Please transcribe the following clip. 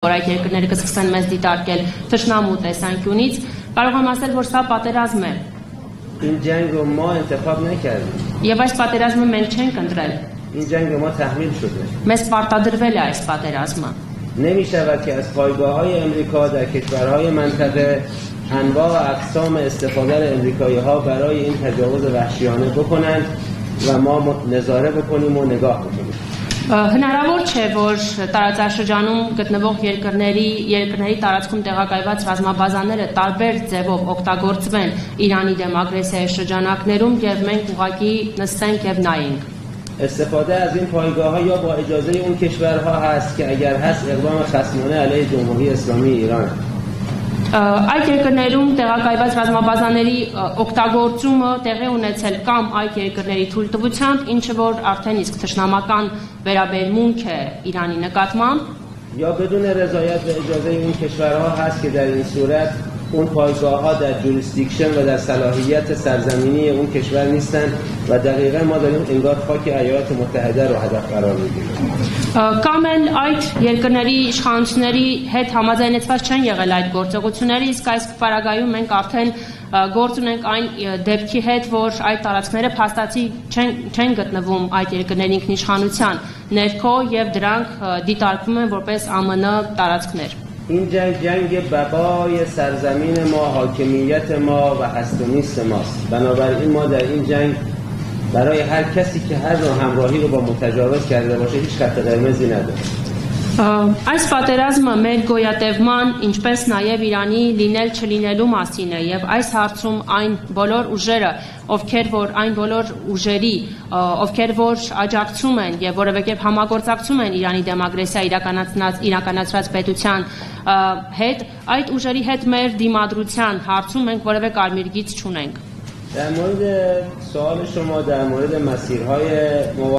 որ այդ երկրները կսկսեն մեզ դիտարկել թշնամու տեսանկյունից, կարող եմ ասել, որ սա պատերազմ է։ این جنگ رو ما انتخاب نکردیم. Եվ այս պատերազմը մենք չենք ընտրել։ این جنگ به ما تحمیل شده. Մեզ պարտադրվել է այս պատերազմը։ نمی‌شود که از پایگاه‌های امریکا در کشورهای منطقه انواع و اقسام استفاده را امریکایی‌ها برای این تجاوز وحشیانه بکنند و ما نظاره بکنیم و نگاه بکنیم. Հնարավոր չէ, որ տարածաշրջանում գտնվող երկրների տարածքում տեղակայված ռազմաբազաները տարբեր ձևով օգտագործվեն Իրանի դեմ ագրեսիայի շրջանակներում եւ մենք ուղղակի նստենք եւ նայենք։ استفاده از این پایگاه‌ها یا با اجازه اون کشورها هست که اگر هست اقدام خصمانه علیه جمهوری اسلامی ایران. Այդ երկրներում տեղակայված ռազմաբազաների օգտագործումը տեղի ունեցել կամ այդ երկրների թույլտվությամբ, ինչը որ արդեն իսկ թշնամական վերաբերմունք է Իրանի նկատմամբ, یا بدون رضایت و اجازه اون کشورها هست که در این صورت اون پایگاه‌ها در جوریسدیکشن و در صلاحیت سرزمینی اون کشور نیستند و دقیقاً ما داریم انگار خاک ایالات متحده رو هدف قرار میدیم. Կամ էլ այդ երկրների իշխանությունների հետ համաձայնեցված չեն եղել այդ գործողությունները, իսկ այս պարագայում մենք արդեն գործ ունենք այն դեպքի հետ, որ այդ տարածքները փաստացի չեն գտնվում այդ երկրների ինքնիշխանության ներքո եւ դրանք դիտարկվում են որպես ԱՄՆ տարածքներ։ این جنگ بقای سرزمین ما، حاکمیت ما و هست و نیست ماست. بنابراین ما در این جنگ برای هر کسی که هر نوع همراهی رو با متجاوز کرده باشه هیچ خط قرمزی نداره. Այս պատերազմը մեր գոյատևման, ինչպես նաև Իրանի լինել-չլինելու մասին է եւ այս հարցում այն բոլոր ուժերը, ովքեր որ այն բոլոր ուժերի, ովքեր որ աջակցում են եւ որևէ կերպ համագործակցում են Իրանի դեմ ագրեսիա իրականացրած պետության հետ, այդ ուժերի հետ մեր դիմադրության հարցում մենք որևէ կարմիր գիծ չունենք։ در مورد سوال شما در مورد مسیرهای